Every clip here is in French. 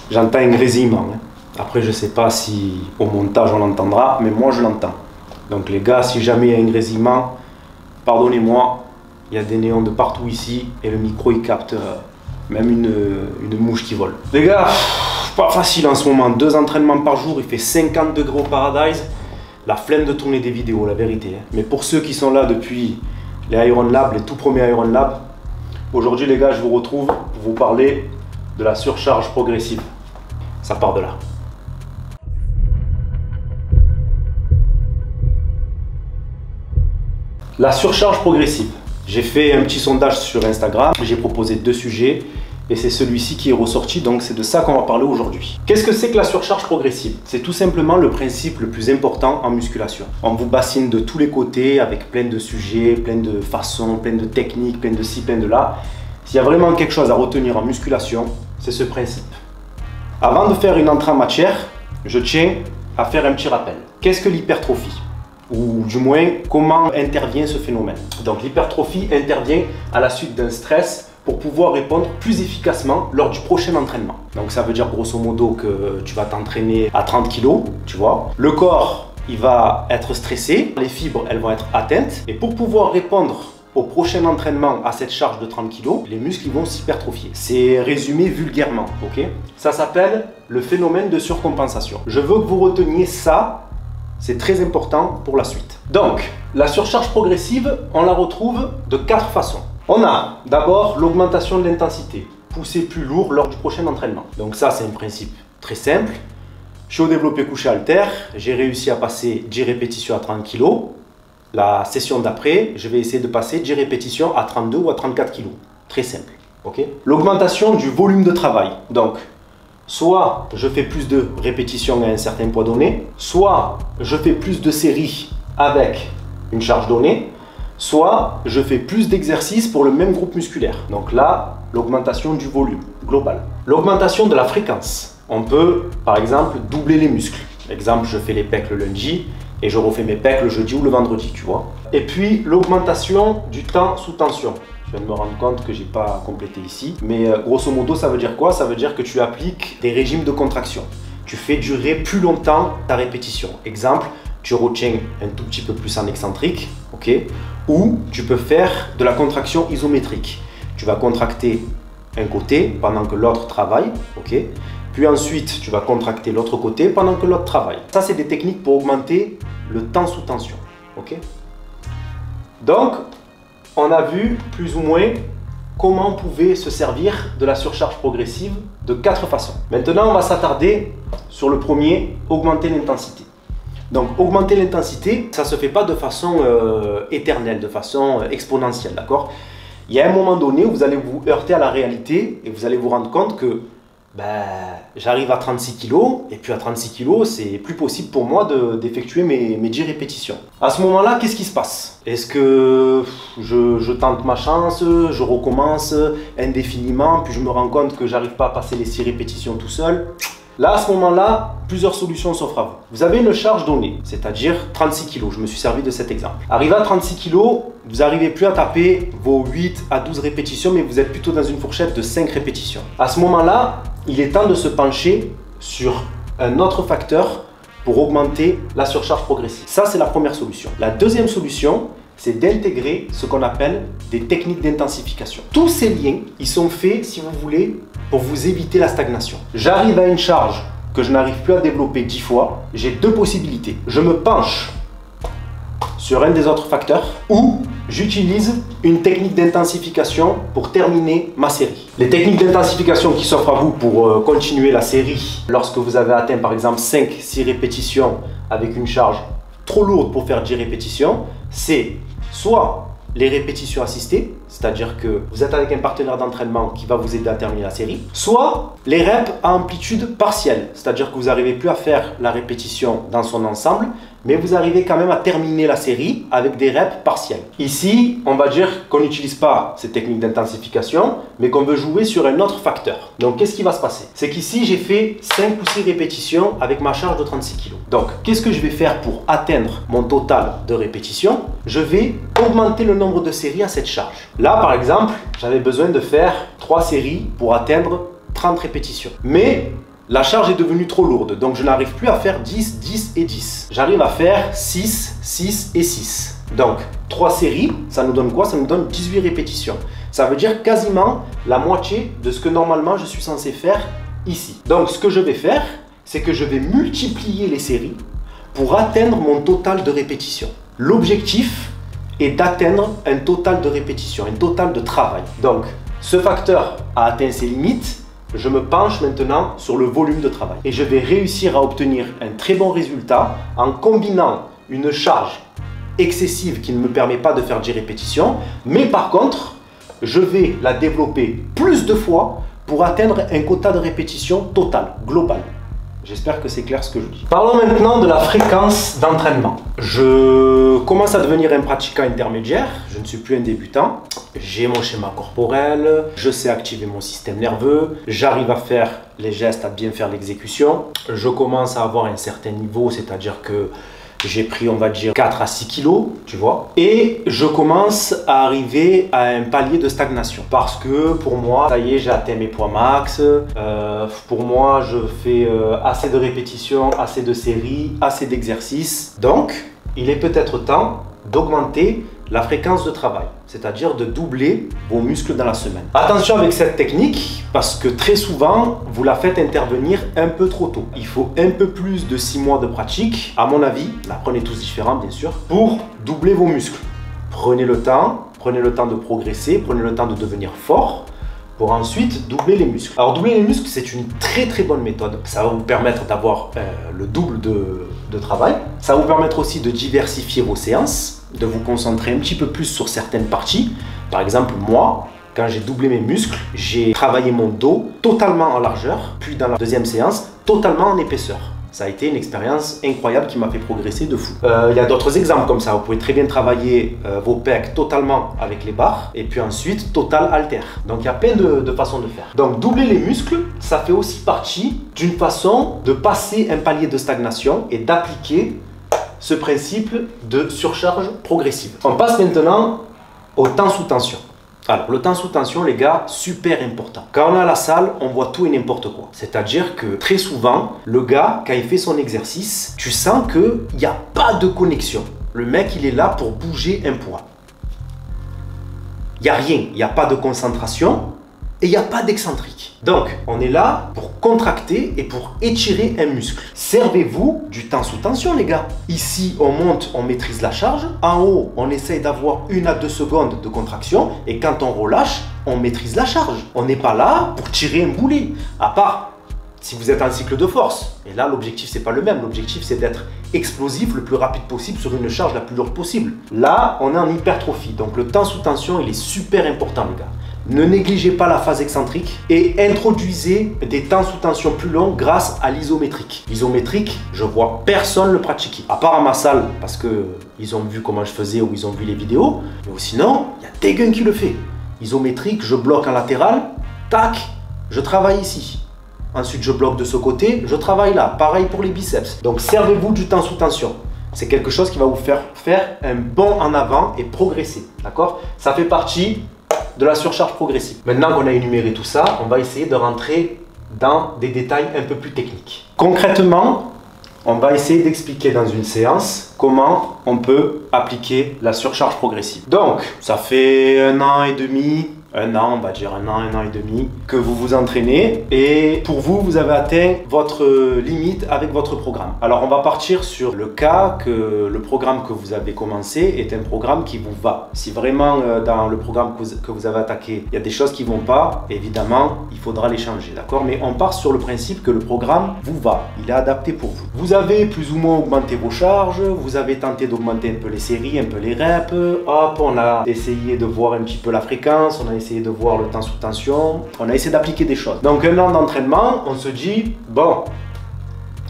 J'entends un grésillement. Hein. Après, je sais pas si au montage on l'entendra, mais moi je l'entends. Donc les gars, si jamais il y a un grésillement, pardonnez-moi, il y a des néons de partout ici et le micro il capte même une mouche qui vole. Les gars, pas facile en ce moment, 2 entraînements par jour, il fait 50 degrés au Paradise. La flemme de tourner des vidéos, la vérité. Hein. Mais pour ceux qui sont là depuis les Iron Lab, les tout premiers Iron Lab, aujourd'hui les gars, je vous retrouve pour vous parler de la surcharge progressive. Ça part de là. La surcharge progressive. J'ai fait un petit sondage sur Instagram, j'ai proposé 2 sujets et c'est celui-ci qui est ressorti, donc c'est de ça qu'on va parler aujourd'hui. Qu'est-ce que c'est que la surcharge progressive? C'est tout simplement le principe le plus important en musculation. On vous bassine de tous les côtés avec plein de sujets, plein de façons, plein de techniques, plein de ci, plein de là. S'il y a vraiment quelque chose à retenir en musculation, c'est ce principe. Avant de faire une entrée en matière, je tiens à faire un petit rappel. Qu'est-ce que l'hypertrophie? Ou du moins, comment intervient ce phénomène? Donc l'hypertrophie intervient à la suite d'un stress pour pouvoir répondre plus efficacement lors du prochain entraînement. Donc ça veut dire grosso modo que tu vas t'entraîner à 30 kg, tu vois. Le corps, il va être stressé, les fibres, elles vont être atteintes. Et pour pouvoir répondre au prochain entraînement à cette charge de 30 kg, les muscles ils vont s'hypertrophier. C'est résumé vulgairement, ok? Ça s'appelle le phénomène de surcompensation. Je veux que vous reteniez ça. C'est très important pour la suite. Donc, la surcharge progressive, on la retrouve de 4 façons. On a d'abord l'augmentation de l'intensité, pousser plus lourd lors du prochain entraînement. Donc ça, c'est un principe très simple. Je suis au développé couché haltère, j'ai réussi à passer 10 répétitions à 30 kg. La session d'après, je vais essayer de passer 10 répétitions à 32 ou à 34 kg. Très simple. Okay. L'augmentation du volume de travail. Donc, soit je fais plus de répétitions à un certain poids donné, soit je fais plus de séries avec une charge donnée, soit je fais plus d'exercices pour le même groupe musculaire. Donc là, l'augmentation du volume global. L'augmentation de la fréquence. On peut, par exemple, doubler les muscles. Exemple, je fais les pecs le lundi et je refais mes pecs le jeudi ou le vendredi, tu vois. Et puis, l'augmentation du temps sous tension. Je viens de me rendre compte que je n'ai pas complété ici. Mais grosso modo, ça veut dire quoi? Ça veut dire que tu appliques des régimes de contraction. Tu fais durer plus longtemps ta répétition. Exemple, tu retiens un tout petit peu plus en excentrique, ok? Ou tu peux faire de la contraction isométrique. Tu vas contracter un côté pendant que l'autre travaille, ok? Puis ensuite, tu vas contracter l'autre côté pendant que l'autre travaille. Ça, c'est des techniques pour augmenter le temps sous tension, ok? Donc, on a vu plus ou moins comment on pouvait se servir de la surcharge progressive de 4 façons. Maintenant, on va s'attarder sur le premier, augmenter l'intensité. Donc, augmenter l'intensité, ça ne se fait pas de façon éternelle, de façon exponentielle, d'accord? Il y a un moment donné où vous allez vous heurter à la réalité et vous allez vous rendre compte que j'arrive à 36 kg et puis à 36 kg, c'est plus possible pour moi d'effectuer mes 10 répétitions. À ce moment-là, qu'est-ce qui se passe? Est-ce que je tente ma chance, je recommence indéfiniment, puis je me rends compte que j'arrive pas à passer les 6 répétitions tout seul? Là, à ce moment-là, plusieurs solutions s'offrent à vous. Vous avez une charge donnée, c'est-à-dire 36 kg. Je me suis servi de cet exemple. Arrivé à 36 kg, vous n'arrivez plus à taper vos 8 à 12 répétitions, mais vous êtes plutôt dans une fourchette de 5 répétitions. À ce moment-là, il est temps de se pencher sur un autre facteur pour augmenter la surcharge progressive. Ça, c'est la première solution. La deuxième solution, c'est d'intégrer ce qu'on appelle des techniques d'intensification. Tous ces liens, ils sont faits, si vous voulez, pour vous éviter la stagnation. J'arrive à une charge que je n'arrive plus à développer 10 fois, j'ai 2 possibilités. Je me penche sur un des autres facteurs ou j'utilise une technique d'intensification pour terminer ma série. Les techniques d'intensification qui s'offrent à vous pour continuer la série lorsque vous avez atteint par exemple 5-6 répétitions avec une charge trop lourde pour faire 10 répétitions, c'est soit les répétitions assistées, c'est-à-dire que vous êtes avec un partenaire d'entraînement qui va vous aider à terminer la série, soit les reps à amplitude partielle, c'est-à-dire que vous n'arrivez plus à faire la répétition dans son ensemble, mais vous arrivez quand même à terminer la série avec des reps partiels. Ici, on va dire qu'on n'utilise pas ces techniques d'intensification, mais qu'on veut jouer sur un autre facteur. Donc, qu'est-ce qui va se passer? C'est qu'ici, j'ai fait 5 ou 6 répétitions avec ma charge de 36 kg. Donc, qu'est-ce que je vais faire pour atteindre mon total de répétitions? Je vais augmenter le nombre de séries à cette charge. Là, par exemple, j'avais besoin de faire 3 séries pour atteindre 30 répétitions. Mais la charge est devenue trop lourde. Donc je n'arrive plus à faire 10, 10 et 10. J'arrive à faire 6, 6 et 6. Donc 3 séries, ça nous donne quoi? Ça nous donne 18 répétitions. Ça veut dire quasiment la moitié de ce que normalement je suis censé faire ici. Donc ce que je vais faire, c'est que je vais multiplier les séries pour atteindre mon total de répétitions. L'objectif est d'atteindre un total de répétitions, un total de travail. Donc ce facteur a atteint ses limites. Je me penche maintenant sur le volume de travail. Et je vais réussir à obtenir un très bon résultat en combinant une charge excessive qui ne me permet pas de faire 10 répétitions. Mais par contre, je vais la développer plus de fois pour atteindre un quota de répétition total, global. J'espère que c'est clair ce que je dis. Parlons maintenant de la fréquence d'entraînement. Je commence à devenir un pratiquant intermédiaire. Je ne suis plus un débutant. J'ai mon schéma corporel. Je sais activer mon système nerveux. J'arrive à faire les gestes, à bien faire l'exécution. Je commence à avoir un certain niveau, c'est-à-dire que j'ai pris, on va dire, 4 à 6 kilos, tu vois. Et je commence à arriver à un palier de stagnation. Parce que pour moi, ça y est, j'ai atteint mes poids max. Pour moi, je fais assez de répétitions, assez de séries, assez d'exercices. Donc, il est peut-être temps d'augmenter la fréquence de travail, c'est-à-dire de doubler vos muscles dans la semaine. Attention avec cette technique, parce que très souvent, vous la faites intervenir un peu trop tôt. Il faut un peu plus de 6 mois de pratique, à mon avis, là, prenez tous différents bien sûr, pour doubler vos muscles. Prenez le temps de progresser, prenez le temps de devenir fort, pour ensuite doubler les muscles. Alors doubler les muscles, c'est une très bonne méthode. Ça va vous permettre d'avoir le double de travail. Ça va vous permettre aussi de diversifier vos séances, de vous concentrer un petit peu plus sur certaines parties. Par exemple, moi, quand j'ai doublé mes muscles, j'ai travaillé mon dos totalement en largeur, puis dans la deuxième séance, totalement en épaisseur. Ça a été une expérience incroyable qui m'a fait progresser de fou. Il y a d'autres exemples comme ça. Vous pouvez très bien travailler vos pecs totalement avec les barres et puis ensuite total halter. Donc il y a plein de façons de faire. Donc doubler les muscles, ça fait aussi partie d'une façon de passer un palier de stagnation et d'appliquer ce principe de surcharge progressive. On passe maintenant au temps sous tension. Alors, le temps sous tension, les gars, super important. Quand on est à la salle, on voit tout et n'importe quoi. C'est-à-dire que très souvent, le gars, quand il fait son exercice, tu sens qu'il n'y a pas de connexion. Le mec, il est là pour bouger un poids. Il n'y a rien, il n'y a pas de concentration et il n'y a pas d'excentrique. Donc, on est là pour contracter et pour étirer un muscle. Servez-vous du temps sous tension, les gars. Ici, on monte, on maîtrise la charge. En haut, on essaye d'avoir 1 à 2 secondes de contraction. Et quand on relâche, on maîtrise la charge. On n'est pas là pour tirer un boulet. À part si vous êtes en cycle de force. Et là, l'objectif, c'est pas le même. L'objectif, c'est d'être explosif le plus rapide possible sur une charge la plus lourde possible. Là, on est en hypertrophie. Donc, le temps sous tension, il est super important, les gars. Ne négligez pas la phase excentrique et introduisez des temps sous tension plus longs grâce à l'isométrique. L'isométrique, je vois personne le pratiquer. À part à ma salle, parce qu'ils ont vu comment je faisais ou ils ont vu les vidéos. Mais sinon, il y a des guns qui le font. Isométrique, je bloque en latéral, tac, je travaille ici. Ensuite, je bloque de ce côté, je travaille là. Pareil pour les biceps. Donc, servez-vous du temps sous tension. C'est quelque chose qui va vous faire un bond en avant et progresser. D'accord? Ça fait partie de la surcharge progressive. Maintenant qu'on a énuméré tout ça, on va essayer de rentrer dans des détails un peu plus techniques. Concrètement, on va essayer d'expliquer dans une séance comment on peut appliquer la surcharge progressive. Donc, ça fait 1 an et demi, un an, on va dire 1 an et demi, que vous vous entraînez et pour vous, vous avez atteint votre limite avec votre programme. Alors, on va partir sur le cas que le programme que vous avez commencé est un programme qui vous va. Si vraiment dans le programme que vous avez attaqué, il y a des choses qui ne vont pas, évidemment, il faudra les changer, d'accord? Mais on part sur le principe que le programme vous va, il est adapté pour vous. Vous avez plus ou moins augmenté vos charges, vous avez tenté d'augmenter un peu les séries, un peu les reps, hop, on a essayé de voir un petit peu la fréquence, on a essayé de voir le temps sous tension, on a essayé d'appliquer des choses. Donc 1 an d'entraînement, on se dit, bon,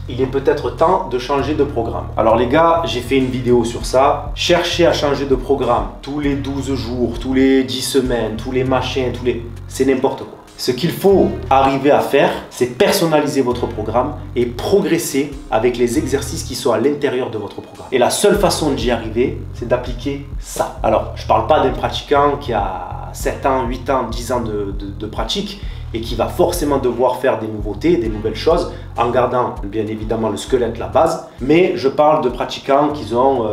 il est peut-être temps de changer de programme. Alors les gars, j'ai fait une vidéo sur ça. Cherchez à changer de programme tous les 12 jours, tous les 10 semaines, tous les machins, c'est n'importe quoi. Ce qu'il faut arriver à faire, c'est personnaliser votre programme et progresser avec les exercices qui sont à l'intérieur de votre programme. Et la seule façon d'y arriver, c'est d'appliquer ça. Alors, je ne parle pas d'un pratiquant qui a 7 ans, 8 ans, 10 ans de pratique. et qui va forcément devoir faire des nouveautés, des nouvelles choses, en gardant bien évidemment le squelette, la base. Mais je parle de pratiquants qui ont,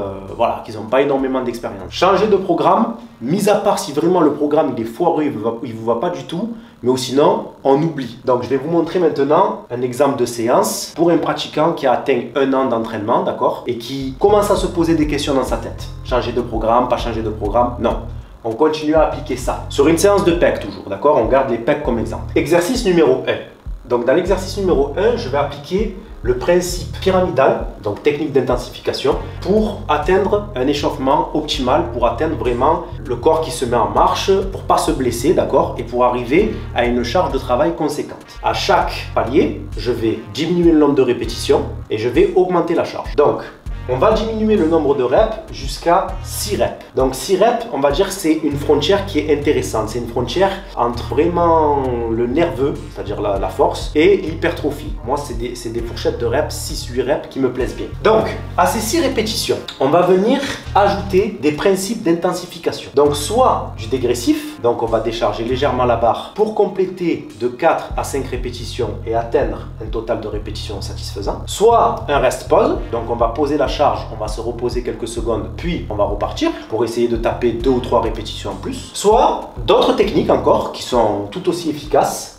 qui n'ont pas énormément d'expérience. Changer de programme, mis à part si vraiment le programme il est foireux, il ne vous va pas du tout, mais sinon, on oublie. Donc, je vais vous montrer maintenant un exemple de séance pour un pratiquant qui a atteint 1 an d'entraînement, d'accord, et qui commence à se poser des questions dans sa tête. Changer de programme, pas changer de programme, non. On continue à appliquer ça. Sur une séance de PEC toujours, d'accord, on garde les PEC comme exemple. Exercice numéro 1. Donc, dans l'exercice numéro 1, je vais appliquer le principe pyramidal, donc technique d'intensification, pour atteindre un échauffement optimal, pour atteindre vraiment le corps qui se met en marche, pour ne pas se blesser, d'accord, et pour arriver à une charge de travail conséquente. À chaque palier, je vais diminuer le nombre de répétitions et je vais augmenter la charge. Donc, on va diminuer le nombre de reps jusqu'à 6 reps. Donc 6 reps, on va dire que c'est une frontière qui est intéressante. C'est une frontière entre vraiment le nerveux, c'est-à-dire la force, et l'hypertrophie. Moi, c'est des fourchettes de reps, 6-8 reps qui me plaisent bien. Donc, à ces 6 répétitions, on va venir ajouter des principes d'intensification. Donc, soit du dégressif, donc on va décharger légèrement la barre pour compléter de 4 à 5 répétitions et atteindre un total de répétitions satisfaisant. Soit un rest-pause, donc on va poser la charge, on va se reposer quelques secondes, puis on va repartir pour essayer de taper 2 ou 3 répétitions en plus. Soit d'autres techniques encore qui sont tout aussi efficaces.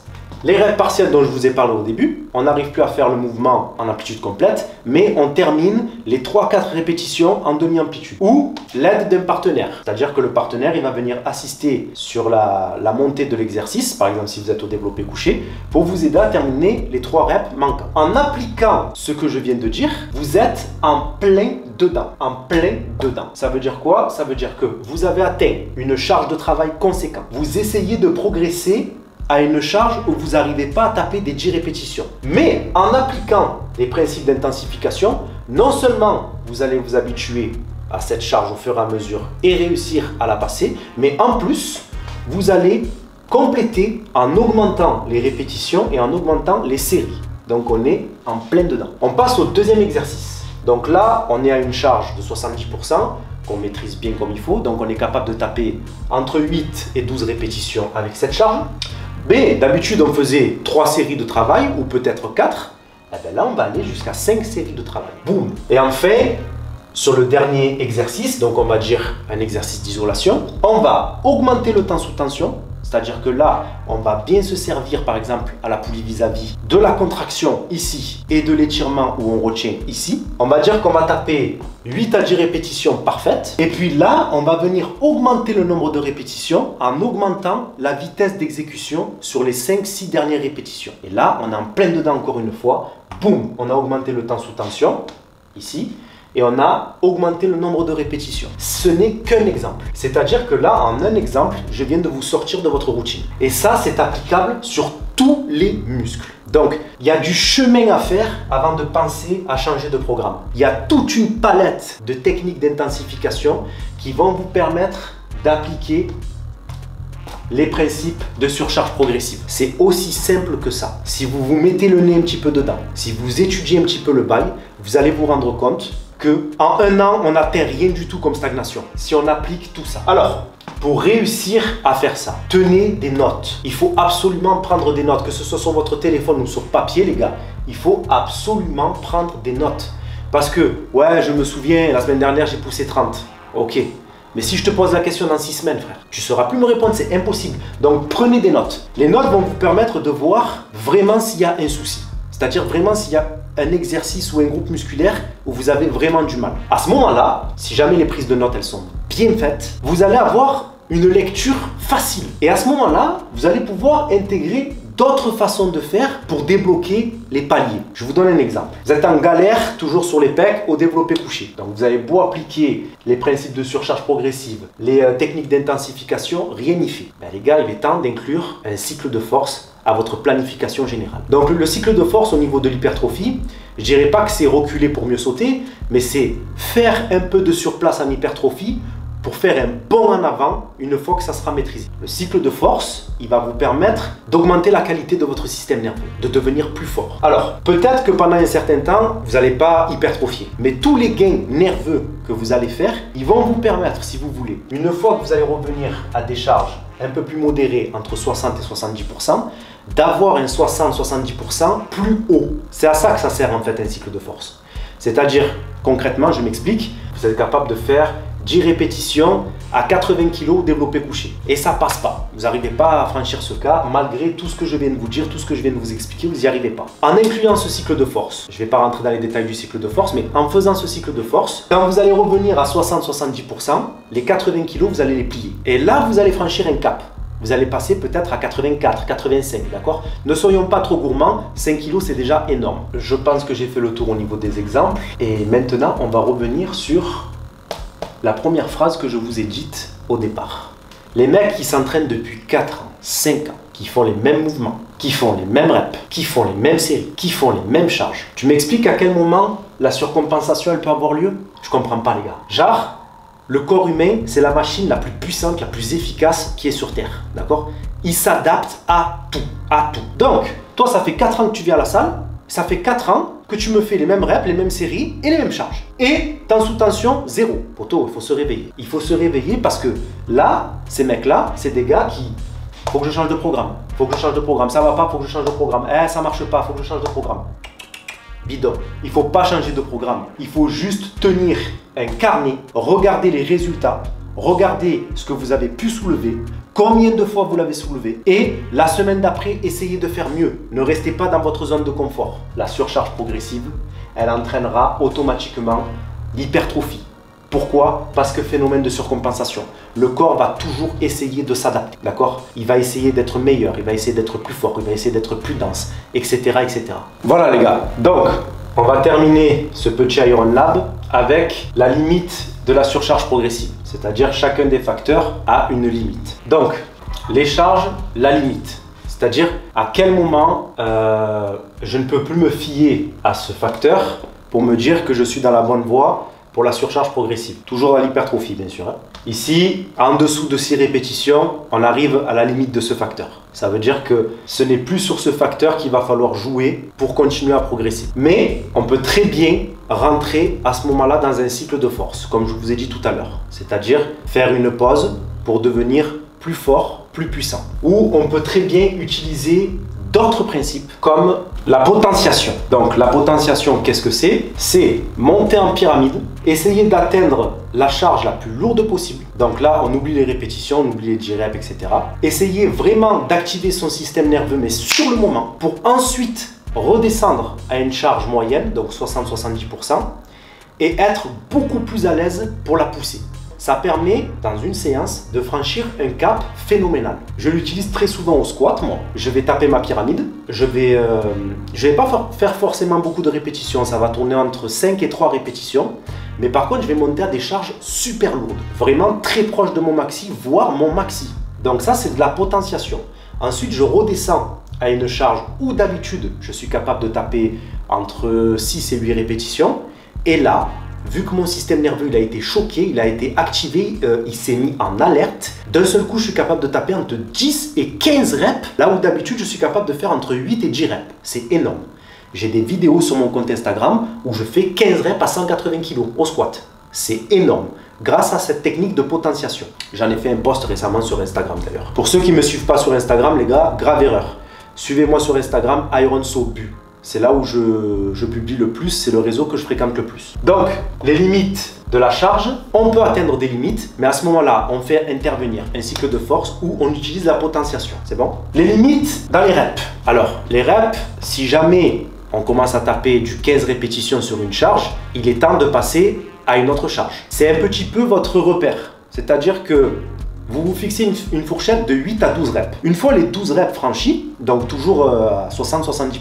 Les reps partiels dont je vous ai parlé au début, on n'arrive plus à faire le mouvement en amplitude complète, mais on termine les 3-4 répétitions en demi-amplitude. Ou l'aide d'un partenaire, c'est-à-dire que le partenaire il va venir assister sur la montée de l'exercice, par exemple si vous êtes au développé couché, pour vous aider à terminer les 3 reps manquants. En appliquant ce que je viens de dire, vous êtes en plein dedans. En plein dedans. Ça veut dire quoi? Ça veut dire que vous avez atteint une charge de travail conséquente. Vous essayez de progresser à une charge où vous n'arrivez pas à taper des 10 répétitions. Mais en appliquant les principes d'intensification, non seulement vous allez vous habituer à cette charge au fur et à mesure et réussir à la passer, mais en plus, vous allez compléter en augmentant les répétitions et en augmentant les séries. Donc on est en plein dedans. On passe au deuxième exercice. Donc là, on est à une charge de 70%. Qu'on maîtrise bien comme il faut, donc on est capable de taper entre 8 et 12 répétitions avec cette charge. B, d'habitude on faisait 3 séries de travail ou peut-être 4, et bien là on va aller jusqu'à 5 séries de travail. Boum. Et enfin, sur le dernier exercice, donc on va dire un exercice d'isolation, on va augmenter le temps sous tension. C'est-à-dire que là, on va bien se servir par exemple à la poulie vis-à-vis de la contraction ici et de l'étirement où on retient ici. On va dire qu'on va taper 8 à 10 répétitions parfaites. Et puis là, on va venir augmenter le nombre de répétitions en augmentant la vitesse d'exécution sur les 5-6 dernières répétitions. Et là, on est en plein dedans encore une fois. Boum, on a augmenté le temps sous tension ici. Et on a augmenté le nombre de répétitions. Ce n'est qu'un exemple. C'est-à-dire que là, en un exemple, je viens de vous sortir de votre routine. Et ça, c'est applicable sur tous les muscles. Donc, il y a du chemin à faire avant de penser à changer de programme. Il y a toute une palette de techniques d'intensification qui vont vous permettre d'appliquer les principes de surcharge progressive. C'est aussi simple que ça. Si vous vous mettez le nez un petit peu dedans, si vous étudiez un petit peu le bail, vous allez vous rendre compte qu'en 1 an, on n'atteint rien du tout comme stagnation, si on applique tout ça. Alors, pour réussir à faire ça, tenez des notes. Il faut absolument prendre des notes, que ce soit sur votre téléphone ou sur papier, les gars. Il faut absolument prendre des notes. Parce que, ouais, je me souviens, la semaine dernière, j'ai poussé 30. Ok. Mais si je te pose la question dans 6 semaines, frère, tu ne sauras plus me répondre, c'est impossible. Donc, prenez des notes. Les notes vont vous permettre de voir vraiment s'il y a un souci. C'est-à-dire vraiment s'il y a un exercice ou un groupe musculaire où vous avez vraiment du mal. À ce moment-là, si jamais les prises de notes elles sont bien faites, vous allez avoir une lecture facile. Et à ce moment-là, vous allez pouvoir intégrer d'autres façons de faire pour débloquer les paliers. Je vous donne un exemple. Vous êtes en galère, toujours sur les pecs, au développé couché. Donc vous avez beau appliquer les principes de surcharge progressive, les techniques d'intensification, rien n'y fait. Ben, les gars, il est temps d'inclure un cycle de force à votre planification générale. Donc le cycle de force au niveau de l'hypertrophie, je dirais pas que c'est reculer pour mieux sauter, mais c'est faire un peu de surplace en hypertrophie pour faire un bond en avant une fois que ça sera maîtrisé. Le cycle de force, il va vous permettre d'augmenter la qualité de votre système nerveux, de devenir plus fort. Alors, peut-être que pendant un certain temps, vous n'allez pas hypertrophier, mais tous les gains nerveux que vous allez faire, ils vont vous permettre, si vous voulez, une fois que vous allez revenir à des charges un peu plus modérées, entre 60 et 70%, d'avoir un 60-70% plus haut. C'est à ça que ça sert en fait un cycle de force. C'est-à-dire, concrètement, je m'explique, vous êtes capable de faire 10 répétitions à 80 kg développé couché. Et ça passe pas. Vous n'arrivez pas à franchir ce cas, malgré tout ce que je viens de vous dire, tout ce que je viens de vous expliquer, vous n'y arrivez pas. En incluant ce cycle de force, je ne vais pas rentrer dans les détails du cycle de force, mais en faisant ce cycle de force, quand vous allez revenir à 60-70%, les 80 kg, vous allez les plier. Et là, vous allez franchir un cap. Vous allez passer peut-être à 84, 85, d'accord? Ne soyons pas trop gourmands, 5 kg c'est déjà énorme. Je pense que j'ai fait le tour au niveau des exemples. Et maintenant, on va revenir sur la première phrase que je vous ai dite au départ. Les mecs qui s'entraînent depuis 4 ans, 5 ans, qui font les mêmes mouvements, qui font les mêmes reps, qui font les mêmes séries, qui font les mêmes charges. Tu m'expliques à quel moment la surcompensation elle peut avoir lieu? Je comprends pas les gars. Genre, le corps humain, c'est la machine la plus puissante, la plus efficace qui est sur Terre. D'accord? Il s'adapte à tout. À tout. Donc, toi, ça fait 4 ans que tu viens à la salle. Ça fait 4 ans que tu me fais les mêmes reps, les mêmes séries et les mêmes charges. Et t'es en sous tension, 0. Poto, il faut se réveiller. Il faut se réveiller parce que là, ces mecs-là, c'est des gars qui... Faut que je change de programme. Faut que je change de programme. Ça va pas, faut que je change de programme. Ça marche pas, faut que je change de programme. Bidon. Il ne faut pas changer de programme. Il faut juste tenir un carnet, regarder les résultats, regarder ce que vous avez pu soulever, combien de fois vous l'avez soulevé et la semaine d'après, essayez de faire mieux. Ne restez pas dans votre zone de confort. La surcharge progressive, elle entraînera automatiquement l'hypertrophie. Pourquoi? Parce que phénomène de surcompensation. Le corps va toujours essayer de s'adapter, d'accord? Il va essayer d'être meilleur, il va essayer d'être plus fort, il va essayer d'être plus dense, etc., etc. Voilà les gars, donc on va terminer ce petit Iron Lab avec la limite de la surcharge progressive. C'est-à-dire chacun des facteurs a une limite. Donc, les charges, la limite. C'est-à-dire à quel moment je ne peux plus me fier à ce facteur pour me dire que je suis dans la bonne voie pour la surcharge progressive. Toujours à l'hypertrophie, bien sûr. Ici, en dessous de 6 répétitions, on arrive à la limite de ce facteur. Ça veut dire que ce n'est plus sur ce facteur qu'il va falloir jouer pour continuer à progresser. Mais on peut très bien rentrer à ce moment-là dans un cycle de force, comme je vous ai dit tout à l'heure. C'est-à-dire faire une pause pour devenir plus fort, plus puissant. Ou on peut très bien utiliser d'autres principes comme la potentiation. Donc la potentiation, qu'est-ce que c'est? C'est monter en pyramide, essayer d'atteindre la charge la plus lourde possible. Donc là, on oublie les répétitions, on oublie les 10 reps, etc. Essayer vraiment d'activer son système nerveux, mais sur le moment, pour ensuite redescendre à une charge moyenne, donc 60-70%, et être beaucoup plus à l'aise pour la pousser. Ça permet, dans une séance, de franchir un cap phénoménal. Je l'utilise très souvent au squat, moi. Je vais taper ma pyramide. Je vais pas faire forcément beaucoup de répétitions. Ça va tourner entre 5 et 3 répétitions. Mais par contre, je vais monter à des charges super lourdes. Vraiment très proches de mon maxi, voire mon maxi. Donc ça, c'est de la potentiation. Ensuite, je redescends à une charge où d'habitude, je suis capable de taper entre 6 et 8 répétitions. Et là, vu que mon système nerveux il a été choqué, il a été activé, il s'est mis en alerte, d'un seul coup je suis capable de taper entre 10 et 15 reps, là où d'habitude je suis capable de faire entre 8 et 10 reps. C'est énorme. J'ai des vidéos sur mon compte Instagram où je fais 15 reps à 180 kg au squat. C'est énorme, grâce à cette technique de potentiation. J'en ai fait un post récemment sur Instagram d'ailleurs. Pour ceux qui ne me suivent pas sur Instagram, les gars, grave erreur. Suivez-moi sur Instagram, IronSoBu. C'est là où je publie le plus, c'est le réseau que je fréquente le plus. Donc, les limites de la charge, on peut atteindre des limites, mais à ce moment-là, on fait intervenir un cycle de force où on utilise la potentiation. C'est bon? Les limites dans les reps. Alors, les reps, si jamais on commence à taper du 15 répétitions sur une charge, il est temps de passer à une autre charge. C'est un petit peu votre repère. C'est-à-dire que vous vous fixez une fourchette de 8 à 12 reps. Une fois les 12 reps franchis, donc toujours à 60-70%,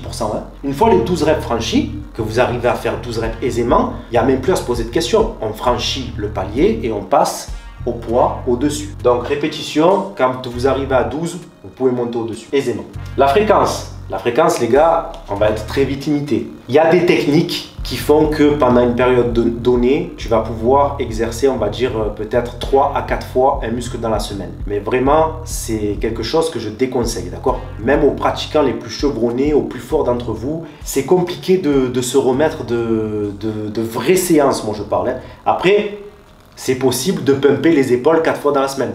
une fois les 12 reps franchis, que vous arrivez à faire 12 reps aisément, il n'y a même plus à se poser de questions. On franchit le palier et on passe au poids au-dessus. Donc répétition, quand vous arrivez à 12, vous pouvez monter au-dessus aisément. La fréquence, les gars, on va être très vite imité. Il y a des techniques qui font que pendant une période donnée, tu vas pouvoir exercer, on va dire, peut-être 3 à 4 fois un muscle dans la semaine. Mais vraiment, c'est quelque chose que je déconseille, d'accord? Même aux pratiquants les plus chevronnés, aux plus forts d'entre vous, c'est compliqué de se remettre de vraies séances, moi je parle. Après, c'est possible de pumper les épaules 4 fois dans la semaine.